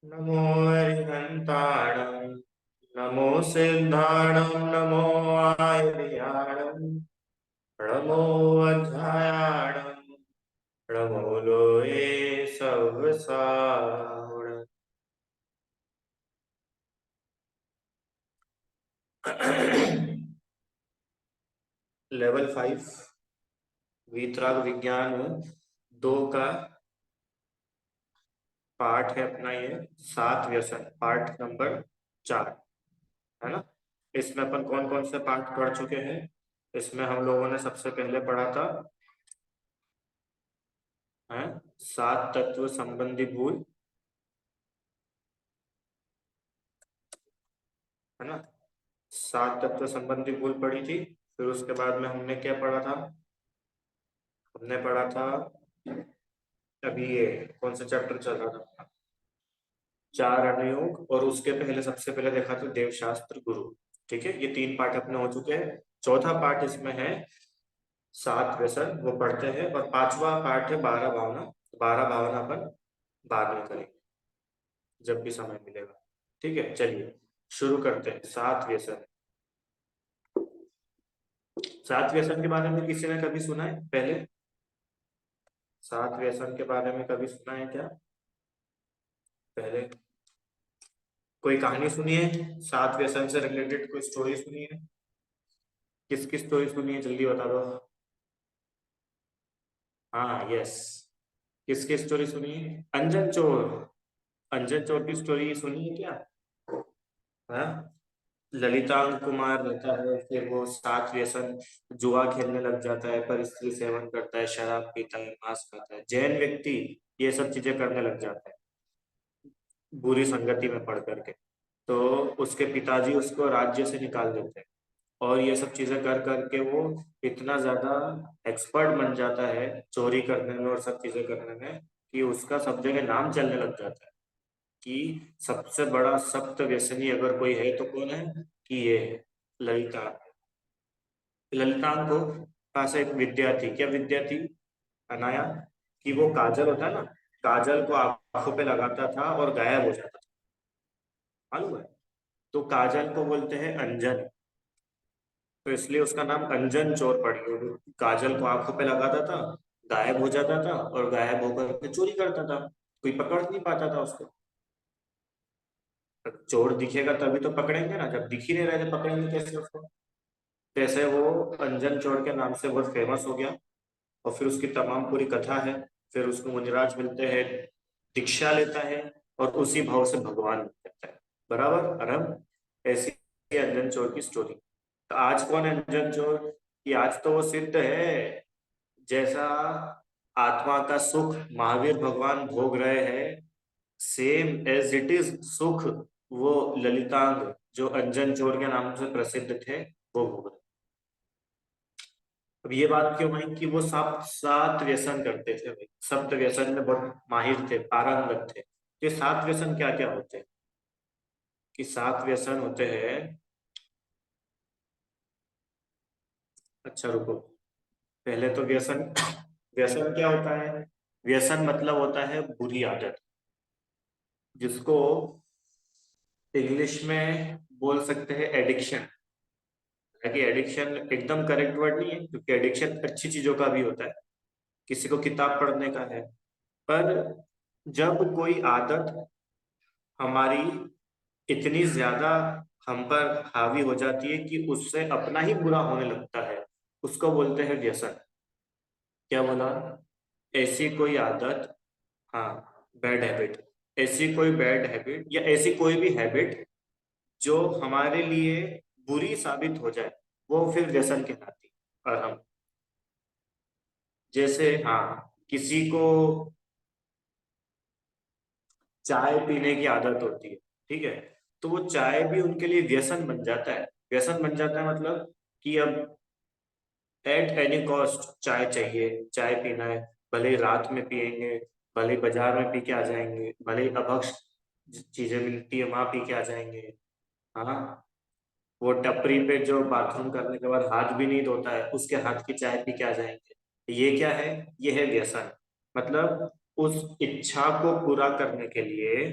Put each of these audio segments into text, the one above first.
नमो अरिहन्ताणं नमो सिद्धाणं नमो आयर्याणं नमो अध्यायाणं नमो लोये सवसाण। Level 5 वीतराग विज्ञान 2 का पाठ है अपना ये। सात व्यसन पाठ नंबर 4 है ना। इसमें अपन कौन कौन से पाठ पढ़ चुके हैं। इसमें हम लोगों ने सबसे पहले पढ़ा था है सात तत्व संबंधी भूल, है ना। सात तत्व संबंधी भूल पढ़ी थी। फिर उसके बाद में हमने क्या पढ़ा था। हमने पढ़ा था अभी ये कौन सा चैप्टर चल रहा था, चार अनुयोग। और उसके पहले सबसे पहले देखा था देवशास्त्र गुरु। ठीक है, ये तीन पाठ अपने हो चुके हैं। चौथा पाठ इसमें है सात व्यसन, वो पढ़ते हैं। और पांचवा पाठ है 12 भावना। 12 भावना अपन बाद में करेंगे जब भी समय मिलेगा। ठीक है, चलिए शुरू करते हैं। सात व्यसन। सात व्यसन के बारे में किसी ने कभी सुना है पहले। सात व्यसन के बारे में कभी सुना है क्या पहले। कोई कहानी सुनी है सात व्यसन से रिलेटेड, कोई स्टोरी सुनी है। किसकी स्टोरी सुनी है जल्दी बता दो। हाँ यस, किसकी स्टोरी सुनी है। अंजन चोर। अंजन चोर की स्टोरी सुनी है क्या। हाँ, ललितांग कुमार रहता है, फिर वो सात व्यसन, जुआ खेलने लग जाता है, पर स्त्री सेवन करता है, शराब पीता है, मांस खाता है, जैन व्यक्ति ये सब चीजें करने लग जाता है बुरी संगति में पड़ करके। तो उसके पिताजी उसको राज्य से निकाल देते हैं। और ये सब चीजें कर करके वो इतना ज्यादा एक्सपर्ट बन जाता है चोरी करने में और सब चीजें करने में, कि उसका सब जगह नाम चलने लग जाता है कि सबसे बड़ा सप्त व्यसनी अगर कोई है तो कौन है, कि ये है ललिता। ललितांग को पास एक विद्या थी। क्या विद्या थी अनाया, कि वो काजल होता है ना, काजल को आंखों पे लगाता था और गायब हो जाता था, मालूम है। तो काजल को बोलते हैं अंजन। तो इसलिए उसका नाम अंजन चोर पड़ गया। वो काजल को आंखों पे लगाता था, गायब हो जाता था, और गायब होकर के चोरी करता था। कोई पकड़ नहीं पाता था उसको। चोर दिखेगा तभी तो पकड़ेंगे ना, जब दिख ही नहीं रहे थे पकड़ेंगे कैसे उसको। जैसे वो अंजन चोर के नाम से बहुत फेमस हो गया। और फिर उसकी तमाम पूरी कथा है। फिर उसको मुनिराज मिलते हैं, दीक्षा लेता है, और उसी भाव से भगवान बन जाता है। बराबर आराम। ऐसी है अंजन चोर की स्टोरी। तो आज कौन है अंजन चोर, कि आज तो वो सिद्ध है। जैसा आत्मा का सुख महावीर भगवान भोग रहे हैं, सेम एज इट इज सुख वो ललितांग जो अंजन चोर के नाम से प्रसिद्ध थे वो भोग रहे। अब ये बात क्यों हुई कि वो सात सात व्यसन करते थे भाई, सप्त व्यसन में बहुत माहिर थे, पारंगत थे। ये सात व्यसन क्या क्या होते हैं, कि सात व्यसन होते हैं। अच्छा रुको, पहले तो व्यसन व्यसन क्या होता है। व्यसन मतलब होता है बुरी आदत, जिसको इंग्लिश में बोल सकते हैं एडिक्शन। हालांकि एडिक्शन एकदम करेक्ट वर्ड नहीं है, क्योंकि एडिक्शन अच्छी चीजों का भी होता है। किसी को किताब पढ़ने का है, पर जब कोई आदत हमारी इतनी ज्यादा हम पर हावी हो जाती है कि उससे अपना ही बुरा होने लगता है, उसको बोलते हैं व्यसन। क्या बोला, ऐसी कोई आदत, हाँ, बैड हैबिट। ऐसी कोई बैड हैबिट या ऐसी कोई भी हैबिट जो हमारे लिए बुरी साबित हो जाए, वो फिर व्यसन कहलाती है। और हम जैसे, हाँ, किसी को चाय पीने की आदत होती है, ठीक है, तो वो चाय भी उनके लिए व्यसन बन जाता है। व्यसन बन जाता है मतलब कि अब एट एनी कॉस्ट चाय चाहिए, चाय पीना है। भले ही रात में पियेंगे, भले ही बाजार में पी के आ जाएंगे, भले ही अभक्ष चीजें मिलती है वहां पी के आ जाएंगे। हाँ, वो टपरी पे जो बाथरूम करने के बाद हाथ भी नहीं धोता है, उसके हाथ की चाय पी के आ जाएंगे। ये क्या है, ये है व्यसन। मतलब उस इच्छा को पूरा करने के लिए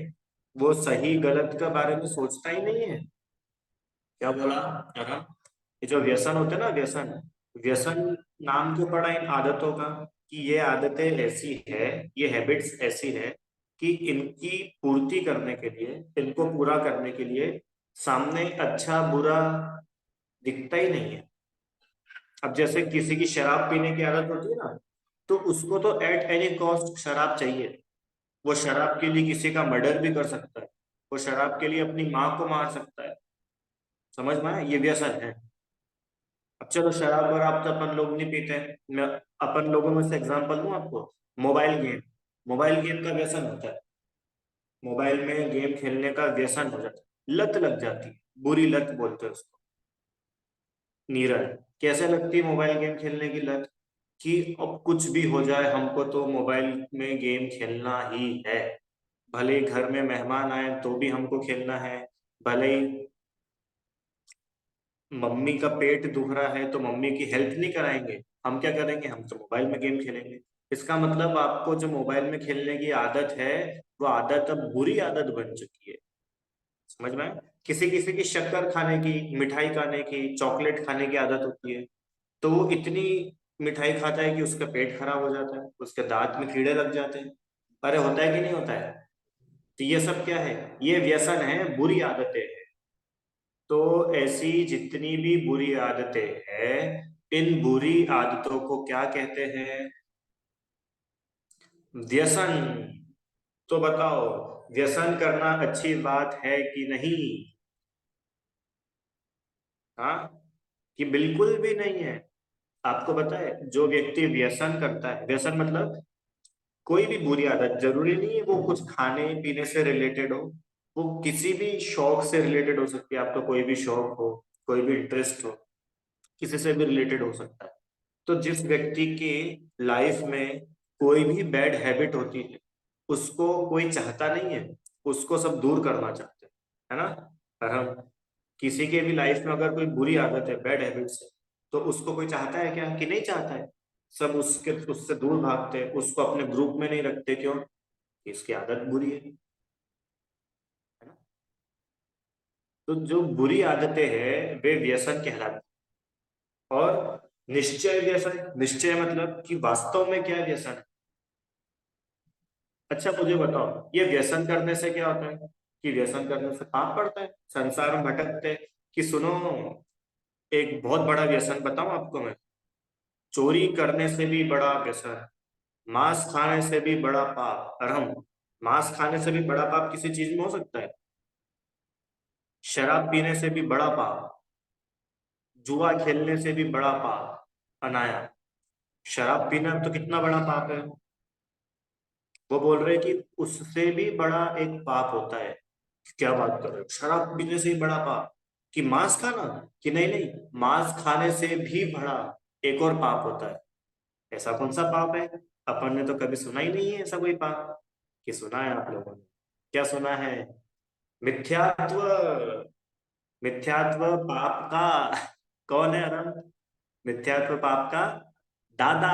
वो सही गलत के बारे में सोचता ही नहीं है। क्या बोला? हाँ, ये जो व्यसन होते हैं ना, व्यसन, व्यसन नाम क्यों पड़ा इन आदतों का? कि ये आदतें ऐसी है, ये हैबिट्स ऐसी है कि इनकी पूर्ति करने के लिए, इनको पूरा करने के लिए सामने अच्छा बुरा दिखता ही नहीं है। अब जैसे किसी की शराब पीने की आदत होती है ना, तो उसको तो एट एनी कॉस्ट शराब चाहिए। वो शराब के लिए किसी का मर्डर भी कर सकता है, वो शराब के लिए अपनी माँ को मार सकता है। समझ में आया? ये व्यसन है। अब चलो शराब और आप तो अपन लोग नहीं पीते हैं, मैं अपन लोगों में से एग्जांपल दूं आपको। मोबाइल गेम, मोबाइल गेम का व्यसन होता है। मोबाइल में गेम खेलने का व्यसन हो जाता है, लत लग जाती है, बुरी लत बोलते हैं उसको। नीरज, कैसे लगती है मोबाइल गेम खेलने की लत? कि अब कुछ भी हो जाए हमको तो मोबाइल में गेम खेलना ही है। भले ही घर में मेहमान आए तो भी हमको खेलना है। भले ही मम्मी का पेट दुख रहा है तो मम्मी की हेल्प नहीं कराएंगे, हम क्या करेंगे, हम तो मोबाइल में गेम खेलेंगे। इसका मतलब आपको जो मोबाइल में खेलने की आदत है, वो आदत अब बुरी आदत बन चुकी है। समझ में आया? किसी किसी की शक्कर खाने की, मिठाई खाने की, चॉकलेट खाने की आदत होती है, तो वो इतनी मिठाई खाता है कि उसका पेट खराब हो जाता है, उसके दांत में कीड़े लग जाते हैं। अरे होता है कि नहीं होता है? तो ये सब क्या है? ये व्यसन है, बुरी आदतें हैं। तो ऐसी जितनी भी बुरी आदतें हैं, इन बुरी आदतों को क्या कहते हैं? व्यसन। तो बताओ, व्यसन करना अच्छी बात है कि नहीं? हाँ, कि बिल्कुल भी नहीं है। आपको पता है, जो व्यक्ति व्यसन करता है, व्यसन मतलब कोई भी बुरी आदत, जरूरी नहीं है वो कुछ खाने पीने से रिलेटेड हो, वो किसी भी शौक से रिलेटेड हो सकती है। आपका कोई भी शौक हो, कोई भी इंटरेस्ट हो, किसी से भी रिलेटेड हो सकता है। तो जिस व्यक्ति की लाइफ में कोई भी बैड हैबिट होती है, उसको कोई चाहता नहीं है, उसको सब दूर करना चाहते हैं, है ना? और हम किसी के भी लाइफ में अगर कोई बुरी आदत है, बैड हैबिट्स है, तो उसको कोई चाहता है क्या? कि नहीं चाहता है। सब उसके उससे दूर भागते हैं, उसको अपने ग्रुप में नहीं रखते। क्यों? कि इसकी आदत बुरी है ना? तो जो बुरी आदतें हैं वे व्यसन कहलाती हैं। और निश्चय व्यसन, निश्चय मतलब कि वास्तव में क्या व्यसन है? अच्छा मुझे बताओ, ये व्यसन करने से क्या होता है? कि व्यसन करने से पाप पड़ता है, संसार में भटकते हैं। कि सुनो, एक बहुत बड़ा व्यसन बताऊं आपको मैं। चोरी करने से भी बड़ा व्यसन, मांस खाने से भी बड़ा पाप। और हम, मांस खाने से भी बड़ा पाप किसी चीज में हो सकता है? शराब पीने से भी बड़ा पाप, जुआ खेलने से भी बड़ा पाप। अनाया, शराब पीना तो कितना बड़ा पाप है। वो बोल रहे हैं कि उससे भी बड़ा एक पाप होता है। क्या बात कर रहे हो, शराब पीने से ही बड़ा पाप? कि मांस खाना? कि नहीं नहीं, मांस खाने से भी बड़ा एक और पाप होता है। ऐसा कौन सा पाप है? अपन ने तो कभी सुना ही नहीं है ऐसा कोई पाप। कि सुना है आप लोगों ने? क्या सुना है? मिथ्यात्व। मिथ्यात्व पाप का कौन है आराम? मिथ्यात्व पाप का दादा।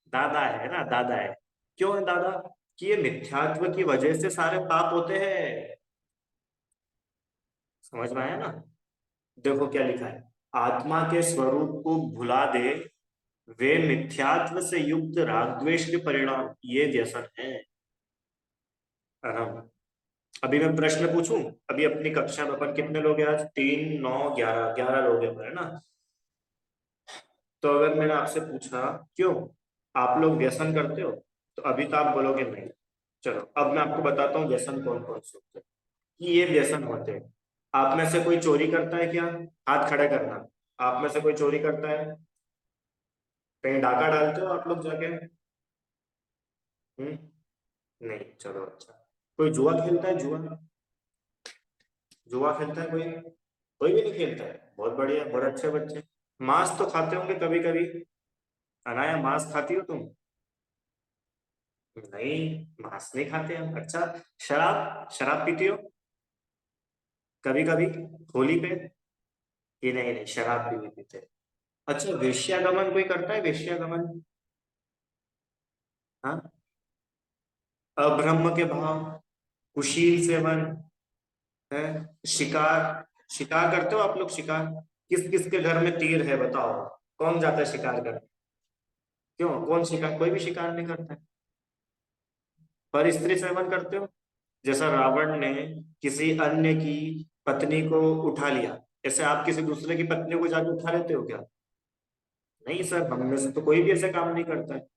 दादा है ना, दादा है। क्यों है दादा? कि ये मिथ्यात्व की वजह से सारे पाप होते हैं। समझ में आया ना? देखो क्या लिखा है, आत्मा के स्वरूप को भुला दे वे मिथ्यात्व से युक्त राग द्वेष के परिणाम, ये व्यसन है। आराम। अभी मैं प्रश्न पूछूं। अभी अपनी कक्षा में अपन कितने लोग हैं आज? 3 9 11, 11 लोग हैं अपन, है ना? तो अगर मैंने आपसे पूछा क्यों आप लोग व्यसन करते हो, तो अभी तो आप बोलोगे नहीं। चलो अब मैं आपको बताता हूँ व्यसन कौन कौन से होते हैं। कि ये व्यसन होते हैं। आप में से कोई चोरी करता है क्या? हाथ खड़े करना। आप में से कोई चोरी करता है? कहीं डाका डालते हो आप लोग जाके? नहीं, चलो अच्छा। कोई जुआ खेलता है? जुआ, जुआ खेलता है कोई? कोई भी नहीं खेलता है, बहुत बढ़िया, बहुत अच्छे बच्चे। मांस तो खाते होंगे कभी कभी। अनाया, मांस खाती हो तुम? नहीं, मांस नहीं खाते हम। अच्छा, शराब, शराब पीती हो कभी कभी, होली पे? ये नहीं नहीं, शराब भी नहीं पीते। अच्छा, वेश्यागमन कोई करता है? वेश्यागमन? हाँ, अब्रह्म के भाव, कुशील सेवन है। शिकार, शिकार करते हो आप लोग? शिकार किस किस के घर में तीर है बताओ? कौन जाता है शिकार करने? क्यों, कौन शिकार? कोई भी शिकार नहीं करता है। पर स्त्री सेवन करते हो? जैसा रावण ने किसी अन्य की पत्नी को उठा लिया, ऐसे आप किसी दूसरे की पत्नी को जाके उठा लेते हो क्या? नहीं सर, हम में से तो कोई भी ऐसा काम नहीं करता है।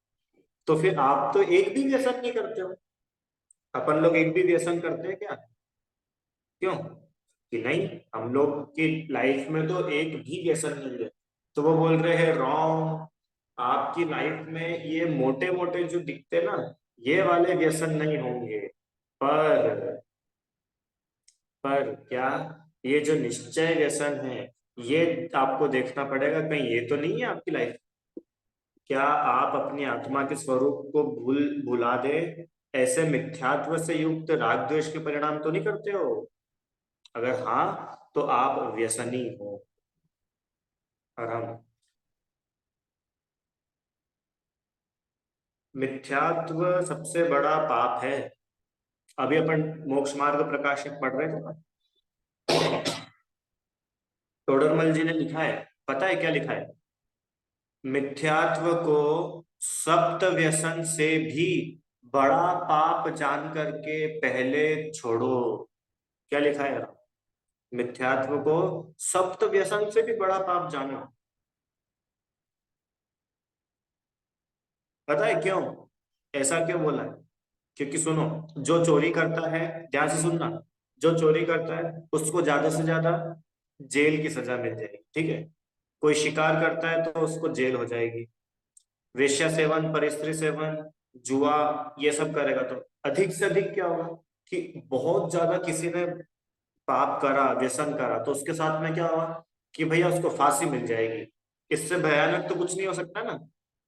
तो फिर आप तो एक भी व्यसन नहीं करते हो। अपन लोग एक भी व्यसन करते हैं क्या? क्यों कि नहीं? हम लोग की लाइफ में तो एक भी व्यसन नहीं है। तो वो बोल रहे हैं रॉन्ग, आपकी लाइफ में ये मोटे मोटे जो दिखते ना, ये वाले व्यसन नहीं होंगे। पर पर क्या ये जो निश्चय व्यसन है, ये आपको देखना पड़ेगा, कहीं ये तो नहीं है आपकी लाइफ? क्या आप अपनी आत्मा के स्वरूप को भुला दे, ऐसे मिथ्यात्व से युक्त राग द्वेष के परिणाम तो नहीं करते हो? अगर हाँ, तो आप व्यसनी हो। और हम, मिथ्यात्व सबसे बड़ा पाप है। अभी अपन मोक्ष मार्ग प्रकाशक पढ़ रहे थे ना, टोडरमल जी ने लिखा है। पता है क्या लिखा है? मिथ्यात्व को सप्त व्यसन से भी बड़ा पाप जान करके पहले छोड़ो। क्या लिखा है यार? मिथ्यात्व को सप्त व्यसन से भी बड़ा पाप जानो। पता है क्यों? ऐसा क्यों बोला है? क्योंकि सुनो, जो चोरी करता है, ध्यान से सुनना, जो चोरी करता है उसको ज्यादा से ज्यादा जेल की सजा मिल जाएगी, ठीक है? कोई शिकार करता है तो उसको जेल हो जाएगी। वेश्या सेवन, परिस्त्री सेवन, जुआ, ये सब करेगा तो अधिक से अधिक क्या होगा कि बहुत ज्यादा किसी ने पाप करा, व्यसन करा, तो उसके साथ में क्या हुआ कि भैया उसको फांसी मिल जाएगी। इससे भयानक तो कुछ नहीं हो सकता ना?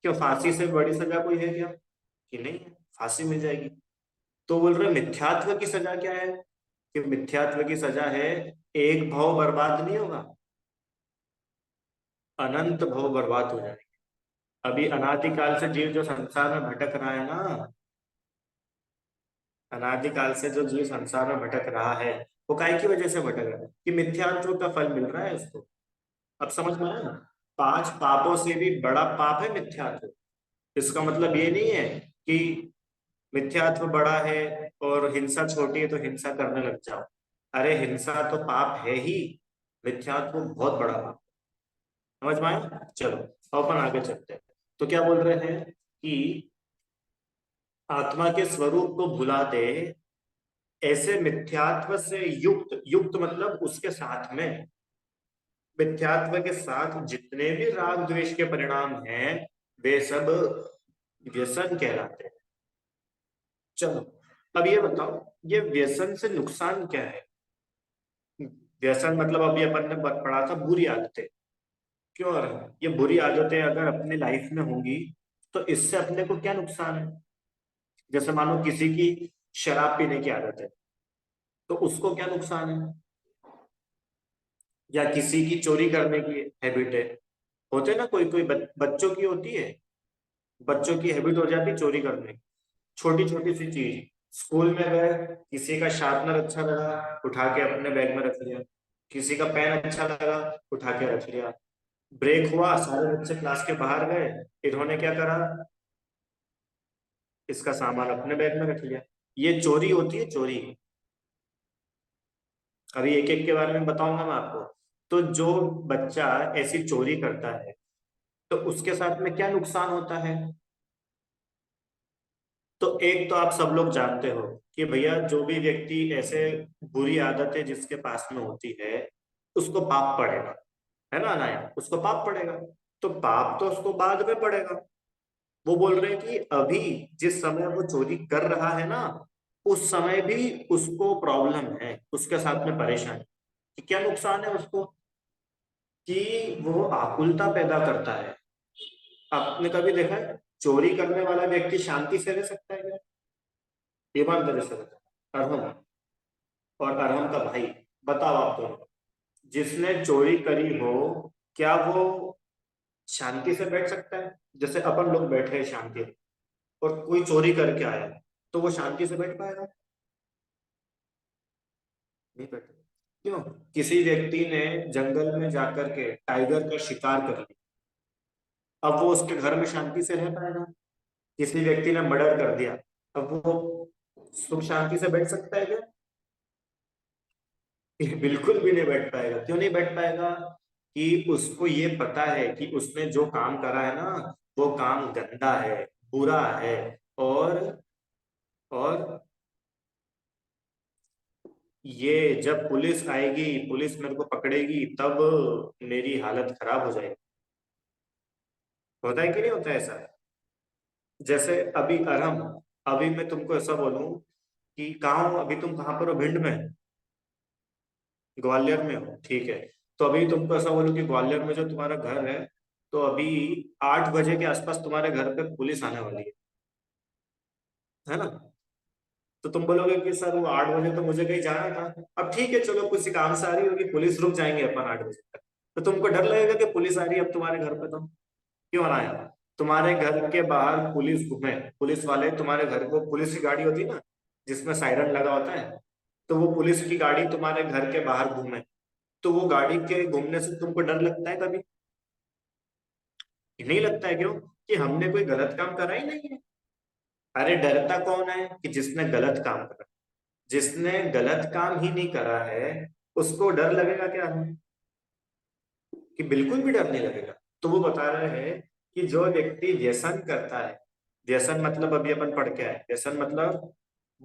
क्यों, फांसी से बड़ी सजा कोई है क्या? कि नहीं है, फांसी मिल जाएगी। तो बोल रहे मिथ्यात्व की सजा क्या है? कि मिथ्यात्व की सजा है, एक भव बर्बाद नहीं होगा, अनंत भव बर्बाद हो जाएंगे। अभी अनादिकाल से जीव जो संसार में भटक रहा है ना, अनादिकाल से जो जीव संसार में भटक रहा है, वो काय की वजह से भटक रहा है? कि मिथ्यात्व का फल मिल रहा है उसको। अब समझ में आया ना? पांच पापों से भी बड़ा पाप है मिथ्यात्व। इसका मतलब ये नहीं है कि मिथ्यात्व बड़ा है और हिंसा छोटी है तो हिंसा करने लग जाओ। अरे हिंसा तो पाप है ही, मिथ्यात्व बहुत बड़ा पाप। समझ में आया? चलो अब अपन आगे चलते हैं। तो क्या बोल रहे हैं कि आत्मा के स्वरूप को भुला दे, ऐसे मिथ्यात्व से युक्त, युक्त मतलब उसके साथ में, मिथ्यात्व के साथ जितने भी राग द्वेष के परिणाम हैं, वे सब व्यसन कहलाते हैं। चलो अब ये बताओ, ये व्यसन से नुकसान क्या है? व्यसन मतलब अभी अपन ने पढ़ा था बुरी आदतें। क्यों आ रहा है? ये बुरी आदतें अगर अपनी लाइफ में होंगी तो इससे अपने को क्या नुकसान है? जैसे मानो किसी की शराब पीने की आदत है, तो उसको क्या नुकसान है? या किसी की चोरी करने की हैबिट है, होते ना कोई कोई बच्चों की होती है, बच्चों की हैबिट हो जाती है चोरी करने की। छोटी छोटी सी चीज, स्कूल में गए, किसी का शार्पनर अच्छा लगा, उठा के अपने बैग में रख लिया। किसी का पेन अच्छा लगा, उठा के रख लिया। ब्रेक हुआ, सारे बच्चे क्लास के बाहर गए, इन्होंने क्या करा, इसका सामान अपने बैग में रख लिया। ये चोरी होती है, चोरी। अभी एक एक के बारे में बताऊंगा मैं आपको। तो जो बच्चा ऐसी चोरी करता है, तो उसके साथ में क्या नुकसान होता है? तो एक तो आप सब लोग जानते हो कि भैया जो भी व्यक्ति ऐसे बुरी आदतें जिसके पास में होती है, उसको पाप पड़ेगा, है ना अनाया? उसको पाप पड़ेगा। तो पाप तो उसको बाद में पड़ेगा। वो बोल रहे हैं कि अभी जिस समय वो चोरी कर रहा है ना, उस समय भी उसको प्रॉब्लम है, उसके साथ में परेशानी। कि क्या नुकसान है उसको? कि वो आकुलता पैदा करता है। आपने कभी देखा है चोरी करने वाला व्यक्ति शांति से रह सकता है क्या? ईमानदारी से रहता है। अरहम और अरहम का भाई, बताओ आप दोनों, जिसने चोरी करी हो, क्या वो शांति से बैठ सकता है? जैसे अपन लोग बैठे हैं शांति से, और कोई चोरी करके आया, तो वो शांति से बैठ पाएगा? नहीं बैठे। क्यों? किसी व्यक्ति ने जंगल में जाकर के टाइगर का शिकार कर लिया, अब वो उसके घर में शांति से रह पाएगा? किसी व्यक्ति ने मर्डर कर दिया, अब वो सुख शांति से बैठ सकता है क्या? ये बिल्कुल भी नहीं बैठ पाएगा। क्यों नहीं बैठ पाएगा? कि उसको ये पता है कि उसने जो काम करा है ना, वो काम गंदा है, बुरा है। और और ये जब पुलिस आएगी, पुलिस मेरे को पकड़ेगी, तब मेरी हालत खराब हो जाएगी। होता है कि नहीं होता है ऐसा? जैसे अभी अरहम, अभी मैं तुमको ऐसा बोलूं कि कहाँ हो अभी, तुम कहाँ पर हो? भिंड में? ग्वालियर में हो, ठीक है। तो अभी तुमको ऐसा बोलूं कि ग्वालियर में जो तुम्हारा घर है, तो अभी 8 बजे के आसपास तुम्हारे घर पे पुलिस आने वाली है ना? तो तुम बोलोगे कि सर वो 8 बजे तो मुझे कहीं जाना था। अब ठीक है, चलो किसी काम से आ रही होगी पुलिस, रुक जाएंगे अपन 8 बजे तक। तो तुमको डर लगेगा कि पुलिस आ रही है अब तुम्हारे घर पे, तो क्यों ना आया? तुम्हारे घर के बाहर पुलिस घूमे, पुलिस वाले तुम्हारे घर को, पुलिस की गाड़ी होती है ना जिसमें सायरन लगा होता है, तो वो पुलिस की गाड़ी तुम्हारे घर के बाहर घूमे, तो वो गाड़ी के घूमने से तुमको डर लगता है कभी? नहीं लगता है। क्यों? कि हमने कोई गलत काम करा ही नहीं है। अरे डरता कौन है? कि जिसने गलत काम करा। जिसने गलत काम ही नहीं करा है, उसको डर लगेगा क्या? कि बिल्कुल भी डर नहीं लगेगा। तो वो बता रहे हैं कि जो व्यक्ति व्यसन करता है, व्यसन मतलब अभी अपन पढ़ के आए, व्यसन मतलब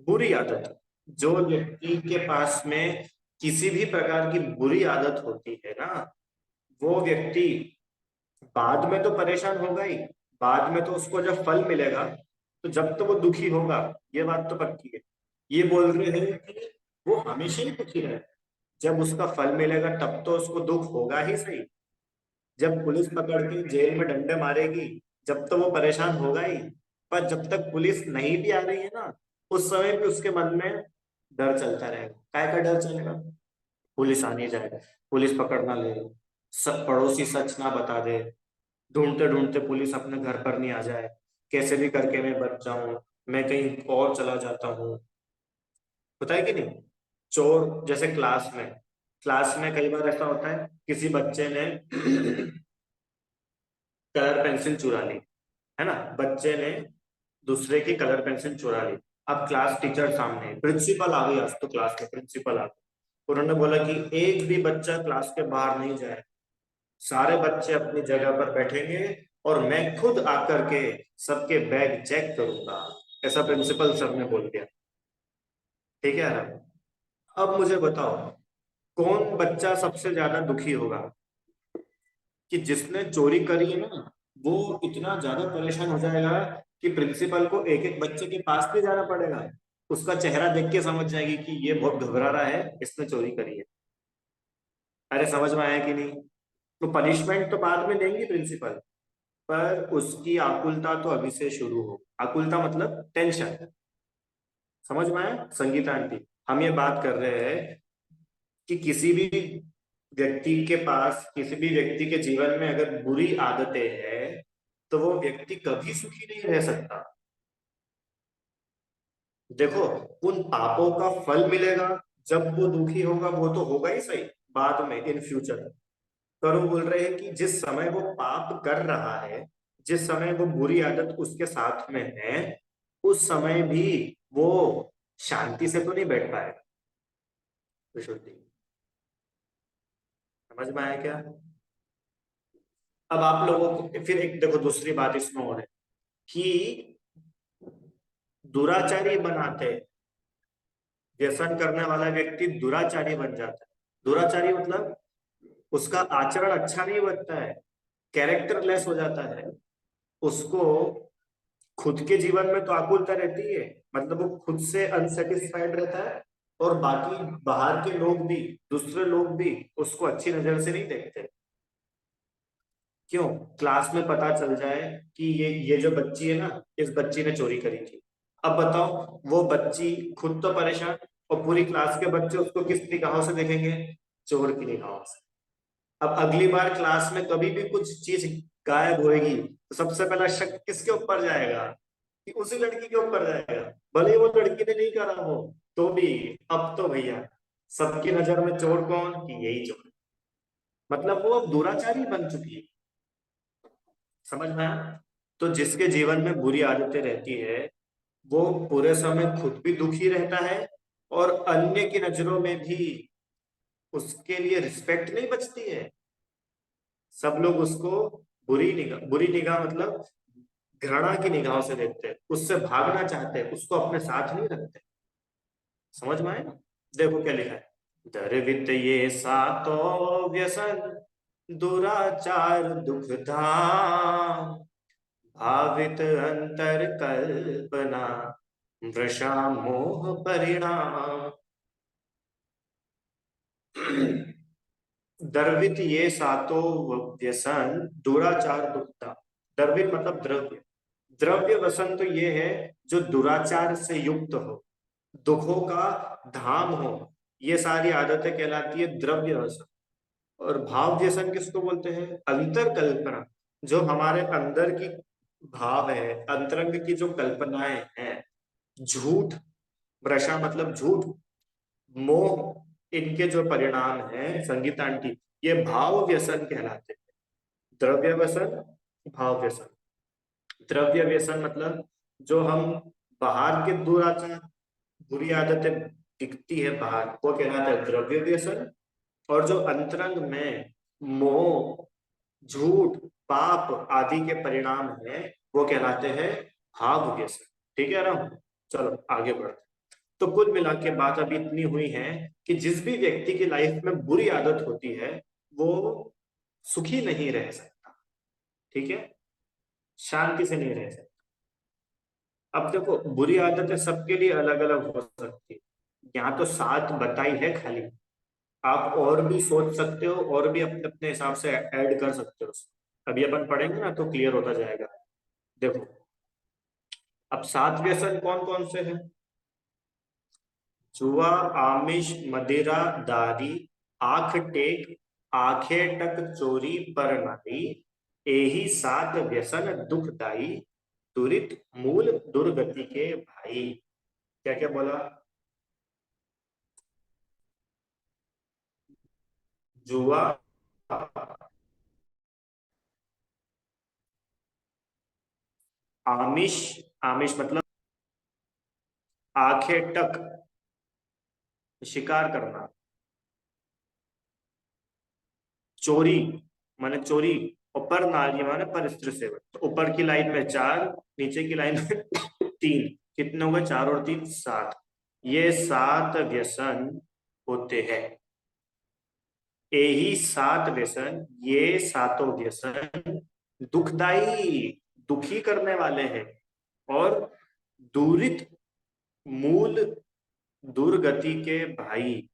बुरी आदत। जो व्यक्ति के पास में किसी भी प्रकार की बुरी आदत होती है ना, वो व्यक्ति बाद में तो परेशान होगा ही, बाद में तो उसको जब फल मिलेगा, तो जब तो वो दुखी होगा, ये बात तो पक्की है। ये बोल रहे हैं कि वो हमेशा ही दुखी रहे, जब उसका फल मिलेगा तब तो उसको दुख होगा ही सही। जब पुलिस पकड़ के जेल में डंडे मारेगी, जब तो वो परेशान होगा ही। पर जब तक पुलिस नहीं भी आ रही है ना, उस समय भी उसके मन में डर चलता रहेगा। काय का डर चलेगा? पुलिस आ नहीं जाएगा, पुलिस पकड़ ना ले, सब पड़ोसी सच ना बता दे, ढूंढते ढूंढते पुलिस अपने घर पर नहीं आ जाए, कैसे भी करके मैं बच जाऊं, मैं कहीं और चला जाता हूँ। पता है कि नहीं? चोर जैसे क्लास में कई बार ऐसा होता है, किसी बच्चे ने कलर पेंसिल चुरा ली, है ना? बच्चे ने दूसरे की कलर पेंसिल चुरा ली। अब क्लास टीचर सामने, प्रिंसिपल आ गई, आज तो क्लास में प्रिंसिपल आ गई। उन्होंने बोला कि एक भी बच्चा क्लास के बाहर नहीं जाए, सारे बच्चे अपनी जगह पर बैठेंगे, और मैं खुद आकर के सबके बैग चेक करूंगा। ऐसा प्रिंसिपल सर ने बोल दिया। ठीक है यार? अब मुझे बताओ, कौन बच्चा सबसे ज्यादा दुखी होगा? कि जिसने चोरी करी है ना, वो इतना ज्यादा परेशान हो जाएगा कि प्रिंसिपल को एक एक बच्चे के पास नहीं जाना पड़ेगा। उसका चेहरा देख के समझ जाएगी कि ये बहुत घबरा रहा है, इसने चोरी करी है। अरे समझ में आया कि नहीं? तो पनिशमेंट तो बाद में देंगी प्रिंसिपल, पर उसकी आकुलता तो अभी से शुरू हो। आकुलता मतलब टेंशन। समझ में आया संगीता आंटी? हम ये बात कर रहे हैं कि किसी भी व्यक्ति के जीवन में अगर बुरी आदतें हैं, तो वो व्यक्ति कभी सुखी नहीं रह सकता। देखो, उन पापों का फल मिलेगा जब वो दुखी होगा, वो तो होगा ही सही, बाद में इन फ्यूचर। पर वो बोल रहे हैं कि जिस समय वो पाप कर रहा है, जिस समय वो बुरी आदत उसके साथ में है, उस समय भी वो शांति से तो नहीं बैठ पाएगा। विशुद्धि समझ में आया क्या? अब आप लोगों को फिर एक देखो, दूसरी बात इसमें और है कि दुराचारी बनाते हैं। व्यसन करने वाला व्यक्ति दुराचारी बन जाता है। दुराचारी मतलब उसका आचरण अच्छा नहीं बनता है, कैरेक्टर लेस हो जाता है। उसको खुद के जीवन में तो आकुलता रहती है, मतलब वो खुद से अनसेटिस्फाइड रहता है, और बाकी बाहर के लोग भी, दूसरे लोग भी उसको अच्छी नजर से नहीं देखते। क्यों? क्लास में पता चल जाए कि ये जो बच्ची है ना, इस बच्ची ने चोरी करी थी। अब बताओ, वो बच्ची खुद तो परेशान, और पूरी क्लास के बच्चे उसको किस निगाहों से देखेंगे? चोर की निगाहों से। अब अगली बार क्लास में कभी भी कुछ चीज गायब होएगी, तो सबसे पहला शक किसके ऊपर जाएगा? कि उसी लड़की के ऊपर जाएगा, भले ही वो लड़की ने नहीं करा हो तो भी। अब तो भैया सबकी नजर में चोर कौन, कि यही चोर, मतलब वो अब दुराचारी बन चुकी है। समझ में आया? तो जिसके जीवन में बुरी आदतें रहती है वो पूरे समय खुद भी दुखी रहता है और अन्य की नजरों में भी उसके लिए रिस्पेक्ट नहीं बचती है। सब लोग उसको बुरी निगाह मतलब घृणा की निगाहों से देखते हैं, उससे भागना चाहते हैं, उसको अपने साथ नहीं रखते। समझ में आए ना? देखो क्या लिखा है। दरवित ये सातो व्यसन, दुराचार दुख धाम, भावित अंतर कल्पना, वृषा मोह परिणाम। द्रवित ये सातो व्यसन, दुराचार दुखता। द्रवित मतलब द्रव्य, द्रव्य व्यसन तो ये है जो दुराचार से युक्त हो, दुखों का धाम हो, ये सारी आदतें कहलाती है द्रव्य व्यसन। और भाव व्यसन किसको बोलते हैं? अंतर कल्पना, जो हमारे अंदर की भाव है, अंतरंग की जो कल्पनाएं हैं, झूठ, भ्रषा मतलब झूठ, मोह, इनके जो परिणाम हैं संगीता आंटी, ये भाव व्यसन कहलाते हैं। द्रव्य व्यसन, भाव व्यसन। द्रव्य व्यसन मतलब जो हम बाहर के दुराचार, बुरी आदतें दिखती है बाहर, वो कहलाता है द्रव्य व्यसन। और जो अंतरंग में मोह, झूठ, पाप आदि के परिणाम हैं, वो कहलाते हैं भाव व्यसन। ठीक है राम? चलो आगे बढ़ते। तो कुल मिला के बात अभी इतनी हुई है कि जिस भी व्यक्ति की लाइफ में बुरी आदत होती है वो सुखी नहीं रह सकता। ठीक है? शांति से नहीं रह सकता। अब देखो बुरी आदतें सबके लिए अलग अलग हो सकती है, यहाँ तो सात बताई है खाली, आप और भी सोच सकते हो और भी अपने अपने हिसाब से ऐड कर सकते हो। अभी अपन पढ़ेंगे ना तो क्लियर होता जाएगा। देखो अब सात व्यसन कौन कौन से हैं? जुआ, आमिष, मदिरा, दारी, आंख टेक, आंखें टक, चोरी पर नारी, एही सात व्यसन दुखदाई, दुरित मूल दुर्गति के भाई। क्या क्या बोला? जुआ, आमिष, आमिष मतलब आंखें टक, शिकार करना। चोरी माने चोरी, और पर नारी माने पर स्त्री सेवन। तो ऊपर की लाइन में चार, नीचे की लाइन में तीन, कितने हो गए? चार और तीन सात। ये सात व्यसन होते हैं। यही सात व्यसन, ये सातों व्यसन दुखदाई, दुखी करने वाले हैं, और दूरित मूल दुर्गति के भाई।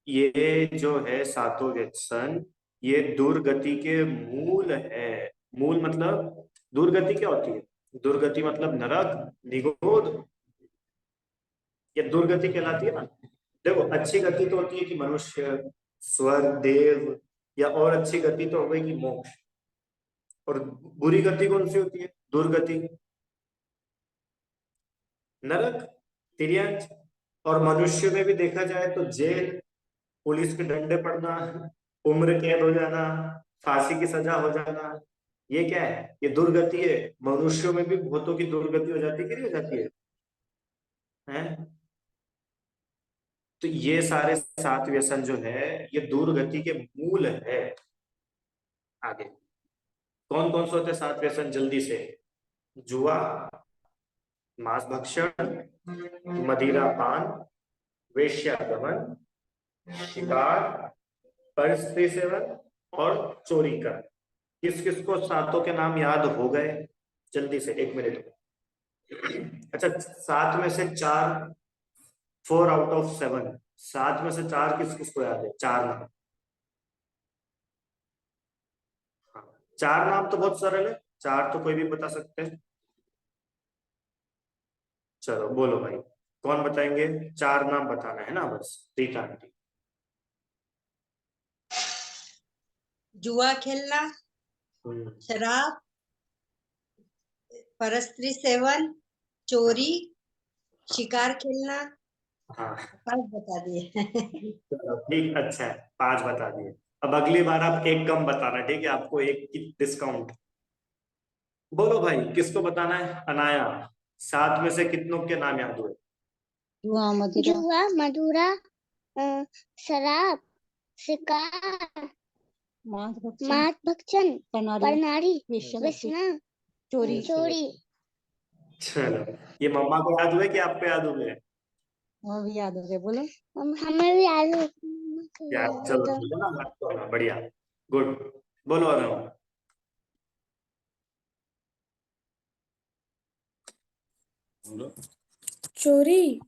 ये जो है सातों व्यसन, ये दुर्गति के मूल है। मूल मतलब दुर्गति क्या होती है? दुर्गति मतलब नरक, निगोध, ये दुर्गति कहलाती है ना। देखो अच्छी गति तो होती है कि मनुष्य, स्वर्ग, देव, या और अच्छी गति तो हो गई कि मोक्ष। और बुरी गति कौन सी होती है? दुर्गति, नरक, तिर्यंच। और मनुष्य में भी देखा जाए तो जेल, पुलिस के डंडे पड़ना, उम्र कैद हो जाना, फांसी की सजा हो जाना, ये क्या है? ये दुर्गति है। मनुष्यों में भी भूतों की दुर्गति हो जाती है कि नहीं हो जाती है? हैं? तो ये सारे सात व्यसन जो है ये दुर्गति के मूल है। आगे कौन कौन से होते हैं सात व्यसन जल्दी से? जुआ, मांस भक्षण, मदिरा पान, वेश्यागमन, शिकार, परिस्त्री सेवन, और चोरी कर। किस किस को सातों के नाम याद हो गए? जल्दी से, एक मिनट। अच्छा, सात में से चार, 4 आउट ऑफ 7, सात में से चार किस किस को याद है? चार नाम। हाँ, चार नाम तो बहुत सरल है, चार तो कोई भी बता सकते हैं। चलो बोलो भाई, कौन बताएंगे? चार नाम बताना है ना बस, रीता आंटी। जुआ खेलना, शराब, परस्त्री सेवन, चोरी, शिकार खेलना, हाँ 5 बता दिए। चलो ठीक, अच्छा है, 5 बता दिए। अब अगली बार आप एक कम बताना, ठीक है, आपको एक की डिस्काउंट। बोलो भाई, किसको बताना है? अनाया, 7 में से कितनों के नाम याद हुए? जुआ, मदिरा, जुआ, मधुरा, शराब, शिकार, मांस भक्षण, मांस भक्षण, पनारी, परनारी, वेश्या, व्यसना, चोरी। चोरी। चलो, ये मम्मा को याद हुए कि आपको याद हुए? और भी याद हो गए, बोलो। हमें भी याद है। यार चलो ठीक है ना, तो बढ़िया, गुड। बोलो अरुण। चोरी,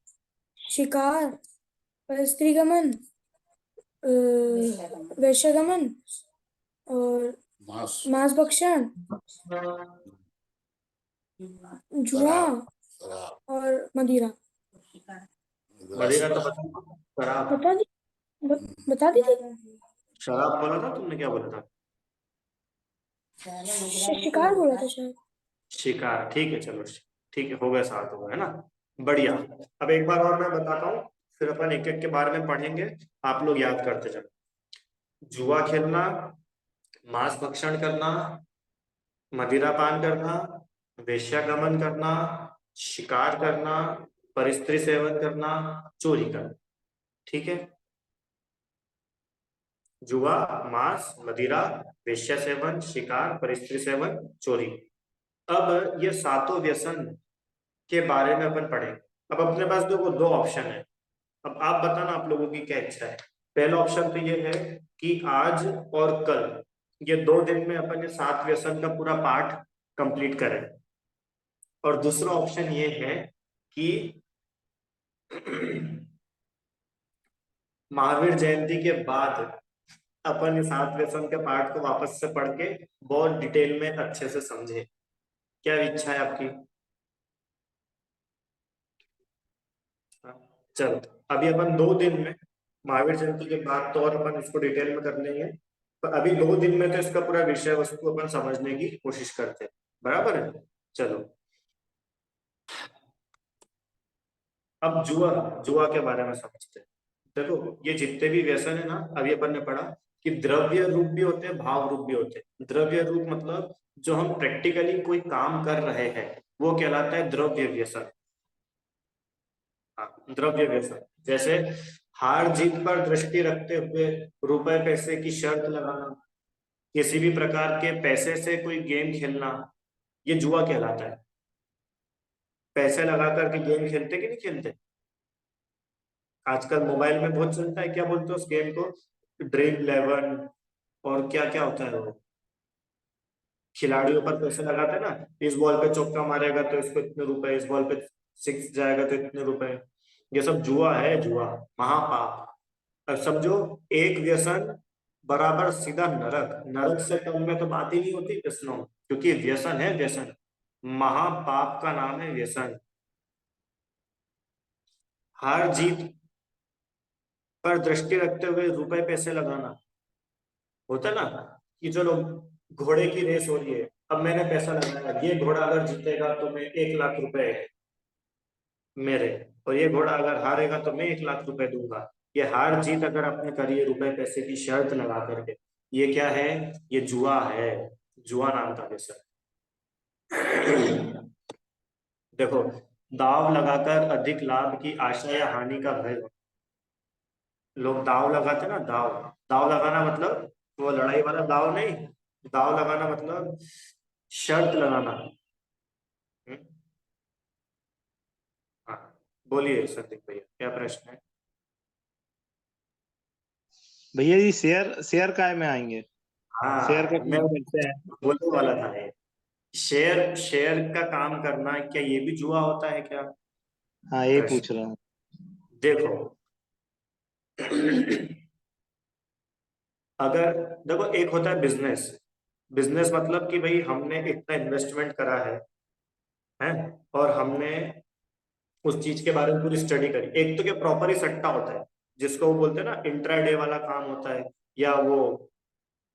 शिकार, स्त्रीगमन, वैश्यगमन और मांस भक्षण, जुआ और मदिरा। मदिरा तो बता, शराब, बता दी, बता दी थी। शराब बोला था तुमने, क्या बोला था? शिकार बोला था शायद। शिकार, ठीक है, चलो ठीक है, हो गए, 7 हो गए, है ना, बढ़िया। अब एक बार और मैं बताता हूँ, फिर अपन एक एक के बारे में पढ़ेंगे, आप लोग याद करते चलो। जुआ खेलना, मांस भक्षण करना, मदिरा पान करना, वेश्यागमन करना, शिकार करना, परिस्त्री सेवन करना, चोरी करना, ठीक है। जुआ, मांस, मदिरा, वेश्या सेवन, शिकार, परिस्त्री सेवन, चोरी। अब ये सातों व्यसन के बारे में अपन पढ़ेंगे। अब अपने पास देखो 2 ऑप्शन है, अब आप बताना आप लोगों की क्या इच्छा है। पहला ऑप्शन तो ये है कि आज और कल, ये 2 दिन में अपन ये 7 व्यसन का पूरा पाठ कंप्लीट करें, और दूसरा ऑप्शन ये है कि महावीर जयंती के बाद अपन इस 7 व्यसन के पाठ को वापस से पढ़ के बहुत डिटेल में अच्छे से समझे। क्या इच्छा है आपकी? चलो, अभी अपन 2 दिन में, महावीर जयंती के बाद तो और अपन इसको डिटेल में कर लेंगे, पर अभी 2 दिन में तो इसका पूरा विषय वस्तु अपन समझने की कोशिश करते हैं, बराबर है? चलो, अब जुआ, जुआ के बारे में समझते हैं। देखो, ये जितने भी व्यसन है ना, अभी अपन ने पढ़ा कि द्रव्य रूप भी होते हैं, भाव रूप भी होते हैं। द्रव्य रूप मतलब जो हम प्रैक्टिकली कोई काम कर रहे हैं, वो कहलाता है द्रव्य व्यसन। हाँ, द्रव्य व्यसन, जैसे हार जीत पर दृष्टि रखते हुए रुपए पैसे की शर्त लगाना, किसी भी प्रकार के पैसे से कोई गेम खेलना, ये जुआ कहलाता है। पैसे लगा करके गेम खेलते कि नहीं खेलते? आजकल मोबाइल में बहुत चलता है, क्या बोलते हैं उस गेम को? ड्रीम 11, और क्या क्या होता है वो, खिलाड़ियों पर पैसे लगाते हैं ना, इस बॉल पे चौका मारेगा तो इसको इतने रुपए, इस बॉल पे 6 जाएगा तो इतने रुपए। ये सब जुआ है, जुआ, महापाप। अब समझो, एक व्यसन बराबर सीधा नरक, नरक से कम में तो बात ही नहीं होती व्यसनों में, क्योंकि व्यसन है, व्यसन, महापाप का नाम है व्यसन। हार जीत पर दृष्टि रखते हुए रुपए पैसे लगाना, होता ना, कि चलो घोड़े की रेस हो रही है, अब मैंने पैसा लगाया, ये घोड़ा अगर जीतेगा तो मैं 1 लाख रुपए मेरे, और ये घोड़ा अगर हारेगा तो मैं 1 लाख रुपए दूंगा। ये हार जीत अगर आपने करी है रुपए पैसे की शर्त लगा करके, ये क्या है? ये जुआ है, जुआ नाम का व्यसन। देखो, दाव लगाकर अधिक लाभ की आशा या हानि का भय हो। लोग दाव लगाते ना, दाव, दाव लगाना मतलब वो लड़ाई वाला दाव नहीं, दाव लगाना मतलब शर्त लगाना। हम्म? हाँ, बोलिए संदीप भैया, क्या प्रश्न है? भैया जी, शेयर शेयर काय में आएंगे? शेयर का हाँ, मैं काम करते हैं। बोलने वाला था ये, शेयर, शेयर का काम करना, क्या ये भी जुआ होता है क्या? हाँ, यही प्रश्न, पूछ रहा हूँ। देखो, अगर, देखो, एक होता है बिजनेस, बिजनेस मतलब कि भाई हमने इतना इन्वेस्टमेंट करा है, और हमने उस चीज के बारे में पूरी स्टडी करी। एक तो क्या प्रॉपर ही सट्टा होता है, जिसको वो बोलते हैं ना इंट्राडे वाला काम होता है, या वो,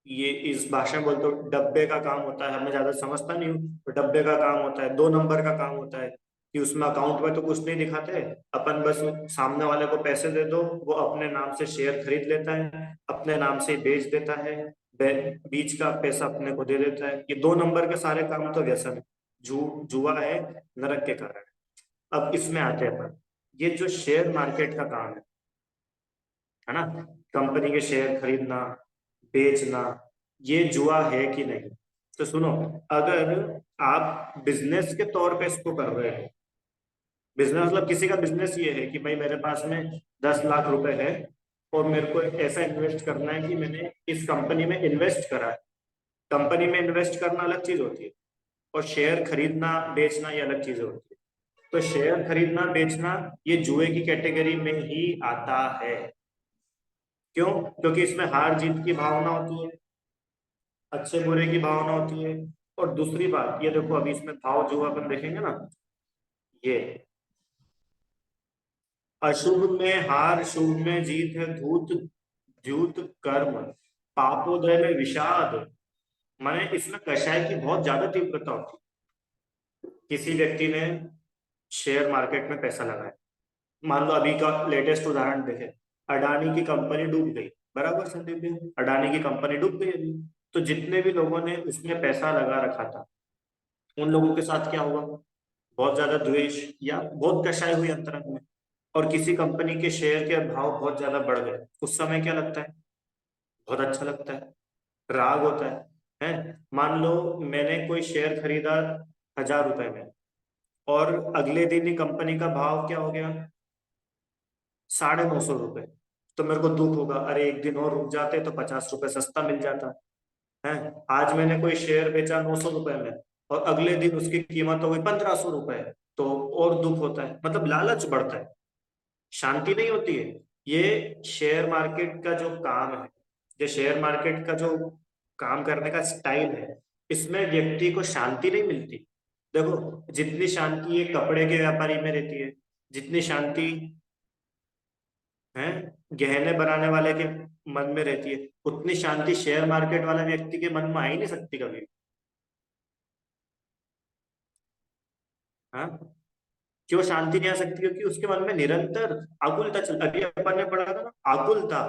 ये इस भाषा में बोलते हो डब्बे का काम होता है, हमें ज्यादा समझता नहीं हूँ, तो डब्बे का काम होता है, 2 नंबर का काम होता है। कि उसमें अकाउंट में तो कुछ नहीं दिखाते, अपन बस सामने वाले को पैसे दे दो, वो अपने नाम से शेयर खरीद लेता है, अपने नाम से बेच देता है, बीच का पैसा अपने को दे देता है। ये 2 नंबर के सारे काम तो व्यसन है, जुआ है, नरक के कारण। अब इसमें आते हैं अपन, ये जो शेयर मार्केट का काम है ना, कंपनी के शेयर खरीदना बेचना, ये जुआ है कि नहीं? तो सुनो, अगर आप बिजनेस के तौर पे इसको कर रहे हो, बिजनेस मतलब किसी का बिजनेस ये है कि भाई मेरे पास में 10 लाख रुपए है और मेरे को ऐसा इन्वेस्ट करना है कि मैंने इस कंपनी में इन्वेस्ट करा है। कंपनी में इन्वेस्ट करना अलग चीज होती है और शेयर खरीदना बेचना ये अलग चीज होती है। तो शेयर खरीदना बेचना ये जुए की कैटेगरी में ही आता है। क्यों? क्योंकि इसमें हार जीत की भावना होती है, अच्छे बुरे की भावना होती है। और दूसरी बात ये देखो, अभी इसमें भाव जुआ अपन देखेंगे ना, ये अशुभ में हार शुभ में जीत है, धूत द्यूत कर्म पापोदय में विषाद। माने इसमें कषाय की बहुत ज्यादा तीव्रता होती है। किसी व्यक्ति ने शेयर मार्केट में पैसा लगाया, मान लो अभी का लेटेस्ट उदाहरण देखे, अडानी की कंपनी डूब गई, बराबर संदीप जी, अडानी की कंपनी डूब गई अभी। तो जितने भी लोगों ने उसमें पैसा लगा रखा था, उन लोगों के साथ क्या हुआ? बहुत ज्यादा द्वेष या बहुत कषाय हुई अंतरंग में। और किसी कंपनी के शेयर के भाव बहुत ज्यादा बढ़ गए, उस समय क्या लगता है? बहुत अच्छा लगता है, राग होता है? मान लो मैंने कोई शेयर खरीदा 1000 रुपए में और अगले दिन ही कंपनी का भाव क्या हो गया? 950 रुपए। तो मेरे को दुख होगा, अरे एक दिन और रुक जाते तो 50 रुपए सस्ता मिल जाता है। आज मैंने कोई शेयर बेचा 900 रुपए में और अगले दिन उसकी कीमत हो गई 1500 रुपए, तो और दुख होता है। मतलब लालच बढ़ता है, शांति नहीं होती है। ये शेयर मार्केट का जो काम है, ये शेयर मार्केट का जो काम करने का स्टाइल है, इसमें व्यक्ति को शांति नहीं मिलती। देखो, जितनी शांति एक कपड़े के व्यापारी में रहती है, जितनी शांति है गहने बनाने वाले के मन में रहती है, उतनी शांति शेयर मार्केट वाला व्यक्ति के मन में आ ही नहीं सकती कभी। हाँ, क्यों शांति नहीं आ सकती? क्योंकि उसके मन में निरंतर आकुलता चल। अभी अपन ने पढ़ा था ना, आकुलता।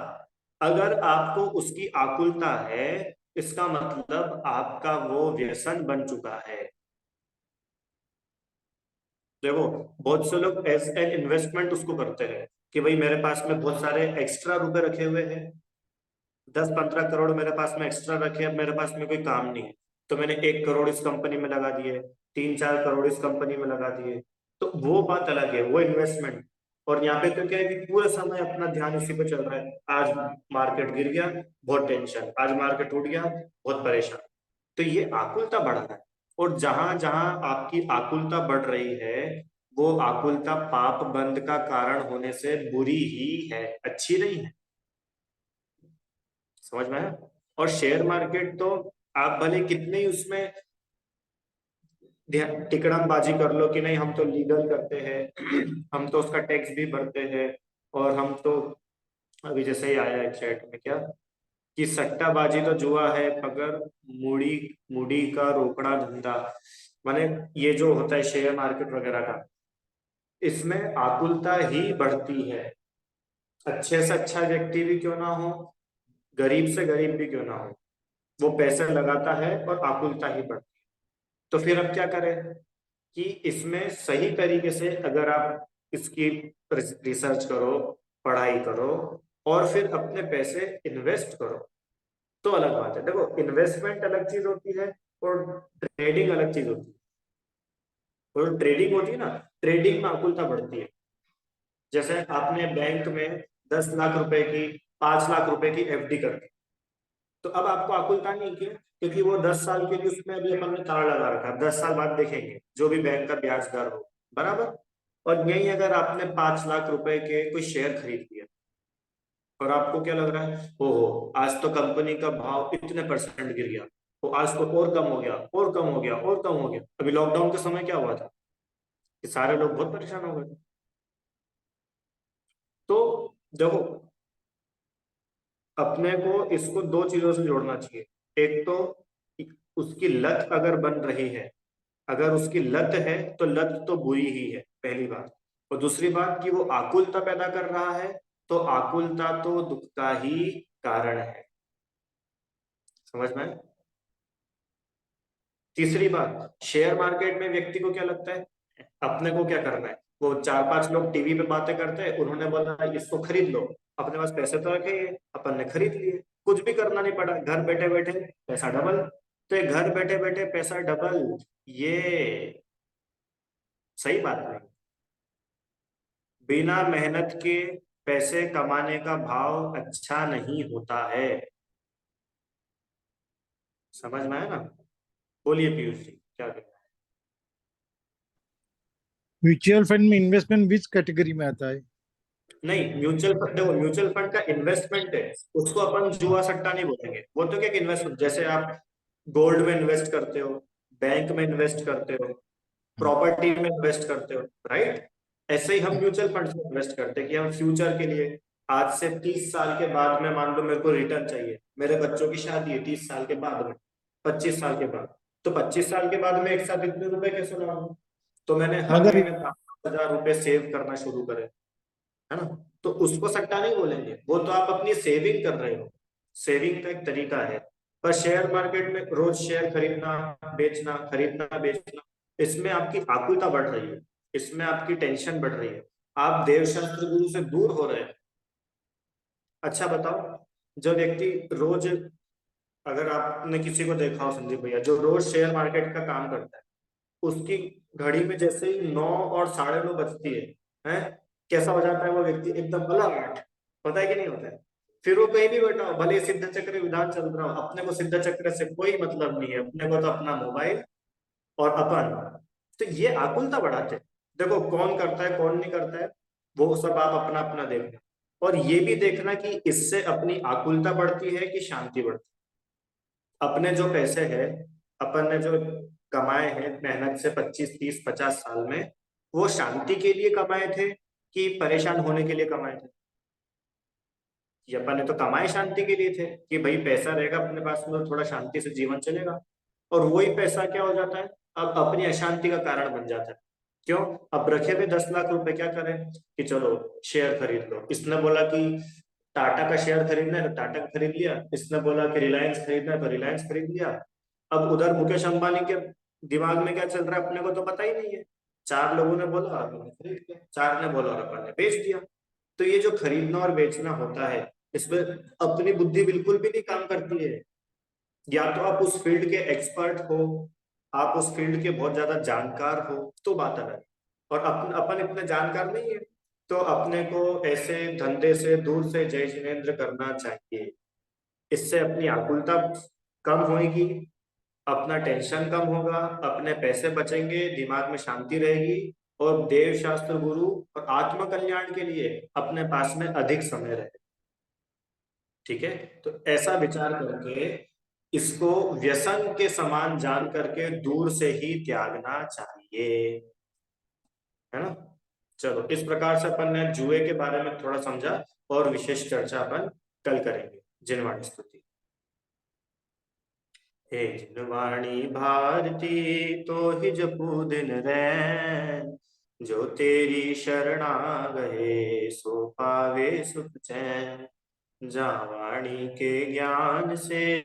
अगर आपको उसकी आकुलता है, इसका मतलब आपका वो व्यसन बन चुका है। देखो, बहुत से लोग एज एन इन्वेस्टमेंट उसको करते हैं कि भाई मेरे पास में बहुत सारे एक्स्ट्रा रुपए रखे हुए हैं, 10-15 करोड़ मेरे पास में एक्स्ट्रा रखे, अब मेरे पास में कोई काम नहीं है, तो मैंने 1 करोड़ इस कंपनी में लगा दिए, 3-4 करोड़ इस कंपनी में लगा दिए। तो वो बात अलग है, वो इन्वेस्टमेंट। और यहाँ पे तो क्या है कि पूरे समय अपना ध्यान उसी पे चल रहा है। आज मार्केट गिर गया, बहुत टेंशन, आज मार्केट उठ गया, बहुत परेशान। तो ये आकुलता बढ़ रहा है। और जहां जहां आपकी आकुलता बढ़ रही है, वो आकुलता पाप बंध का कारण होने से बुरी ही है, अच्छी नहीं है। समझ में आया? और शेयर मार्केट तो आप भले कितने ही उसमें टिकड़मबाजी कर लो कि नहीं हम तो लीगल करते हैं, हम तो उसका टैक्स भी भरते हैं, और हम तो अभी जैसे ही आया है चैट में क्या कि सट्टाबाजी तो जुआ है मगर मुड़ी मुड़ी का रोकड़ा धंधा। माने ये जो होता है शेयर मार्केट वगैरह का, इसमें आकुलता ही बढ़ती है। अच्छे से अच्छा व्यक्ति भी क्यों ना हो, गरीब से गरीब भी क्यों ना हो, वो पैसे लगाता है और आकुलता ही बढ़ती है। तो फिर अब क्या करें कि इसमें सही तरीके से अगर आप इसकी रिसर्च करो, पढ़ाई करो और फिर अपने पैसे इन्वेस्ट करो, तो अलग बात है। देखो, इन्वेस्टमेंट अलग चीज होती है और ट्रेडिंग अलग चीज होती है। और ट्रेडिंग होती है ना, ट्रेडिंग में आकुलता बढ़ती है। जैसे आपने बैंक में 10 लाख रुपए की, 5 लाख रुपए की एफडी कर दी, तो अब आपको आकुलता नहीं क्यों? क्योंकि वो 10 साल के लिए उसमें अभी अपन ने ताला लगा रखा है, 10 साल बाद देखेंगे जो भी बैंक का ब्याज दर हो, बराबर। और यही अगर आपने 5 लाख रुपए के कोई शेयर खरीद लिया और आपको क्या लग रहा है, ओहो आज तो कंपनी का भाव इतने परसेंट गिर गया, तो आज तो और कम हो गया, और कम हो गया, और कम हो गया। अभी लॉकडाउन के समय क्या हुआ था कि सारे लोग बहुत परेशान हो गए। तो देखो, अपने को इसको 2 चीजों से जोड़ना चाहिए। एक तो उसकी लत अगर बन रही है, अगर उसकी लत है तो लत तो बुरी ही है, पहली बात। और दूसरी बात कि वो आकुलता पैदा कर रहा है, तो आकुलता तो दुख का ही कारण है। समझ में आया? तीसरी बात, शेयर मार्केट में व्यक्ति को क्या लगता है, अपने को क्या करना है, वो 4-5 लोग टीवी पे बातें करते हैं, उन्होंने बोला इसको खरीद लो, अपने पास पैसे तो रखे हैं, अपन ने खरीद लिए, कुछ भी करना नहीं पड़ा, घर बैठे बैठे पैसा डबल। तो ये घर बैठे बैठे पैसा डबल, ये सही बात नहीं। बिना मेहनत के पैसे कमाने का भाव अच्छा नहीं होता है। समझ में आया ना? बोलिए पीयूष जी, क्या कहते हैं? म्यूचुअल फंड में इन्वेस्टमेंट विच कैटेगरी में आता है? नहीं, म्यूचुअल फंड, देखो म्यूचुअल फंड का इन्वेस्टमेंट है, उसको अपन जुआ सट्टा नहीं बोलेंगे। वो तो क्या इन्वेस्टमेंट, जैसे आप गोल्ड में इन्वेस्ट करते हो, बैंक में इन्वेस्ट करते हो, प्रॉपर्टी में इन्वेस्ट करते हो, राइट? ऐसे ही हम म्यूचुअल फंड में इन्वेस्ट करते हैं कि हम फ्यूचर के लिए, आज से 30 साल के बाद में मान लो मेरे को रिटर्न चाहिए, मेरे बच्चों की शादी है 30 साल के बाद में, 25 साल के बाद, तो 25 साल के बाद में एक साथ इतने रुपए कैसे लगाऊं? तो मैंने हर मगर महीने 5,000 रुपए सेव करना शुरू करे, है ना? तो उसको सट्टा नहीं बोलेंगे, वो तो आप अपनी सेविंग कर रहे हो, सेविंग का एक तरीका है। पर शेयर मार्केट में रोज शेयर खरीदना बेचना, खरीदना बेचना, इसमें आपकी आकुलता बढ़ रही है, इसमें आपकी टेंशन बढ़ रही है, आप देवशास्त्र गुरु से दूर हो रहे हैं। अच्छा बताओ, जो व्यक्ति रोज, अगर आपने किसी को देखा हो संदीप भैया, जो रोज शेयर मार्केट का काम करता है, उसकी घड़ी में जैसे ही 9 और 9:30 बजती है, कैसा हो जाता है वो व्यक्ति, एकदम अलर्ट। पता है कि नहीं होता है? फिर वो कहीं भी बैठा हो, भले सिद्ध चक्र विधान चल रहा हो, अपने को सिद्ध चक्र से कोई मतलब नहीं है, अपने को तो अपना मोबाइल और अपन। तो ये आकुलता बढ़ाते हैं। देखो कौन करता है कौन नहीं करता है, वो सब आप अपना अपना देखना, और ये भी देखना कि इससे अपनी आकुलता बढ़ती है कि शांति बढ़ती है। अपने जो पैसे है, अपन ने जो कमाए हैं मेहनत से 25, 30, 50 साल में, वो शांति के लिए कमाए थे कि परेशान होने के लिए कमाए थे? ये अपन ने तो कमाए शांति के लिए थे, कि भाई पैसा रहेगा अपने पास में तो थोड़ा शांति से जीवन चलेगा। और वही पैसा क्या हो जाता है, अब अपनी अशांति का कारण बन जाता है। क्यों? अब रखे हुए 10 लाख रुपए क्या करें कि चलो शेयर खरीद लो, इसने बोला कि टाटा का शेयर खरीदना है तो टाटा का खरीद लिया, इसने बोला कि रिलायंस खरीदना है तो रिलायंस खरीद लिया। अब उधर मुकेश अंबानी के दिमाग में क्या चल रहा है अपने को तो पता ही नहीं है। 4 लोगों ने बोला और उन्होंने खरीद लिया, 4 ने बोला और अपन ने बेच दिया। तो ये जो खरीदना और बेचना होता है, इसमें अपनी बुद्धि बिल्कुल भी नहीं काम करती है। या तो आप उस फील्ड के एक्सपर्ट हो, आप उस फील्ड के बहुत ज्यादा जानकार हो, तो बात अलग है। और अपन इतने जानकार नहीं है, तो अपने को ऐसे धंधे से दूर से जय जिनेंद्र करना चाहिए। इससे अपनी आकुलता कम होगी, अपना टेंशन कम होगा, अपने पैसे बचेंगे, दिमाग में शांति रहेगी, और देव शास्त्र गुरु और आत्म कल्याण के लिए अपने पास में अधिक समय रहे। ठीक है? तो ऐसा विचार करके इसको व्यसन के समान जान करके दूर से ही त्यागना चाहिए, है ना? चलो, इस प्रकार से अपन ने जुए के बारे में थोड़ा समझा, और विशेष चर्चा अपन कल करेंगे। जिनवाणी स्तुति। हे जिनवाणी भारती तो ही जपू दिन रैन, जो तेरी शरणा गए सो पावे सुख चैन। जहाँ वाणी के ज्ञान से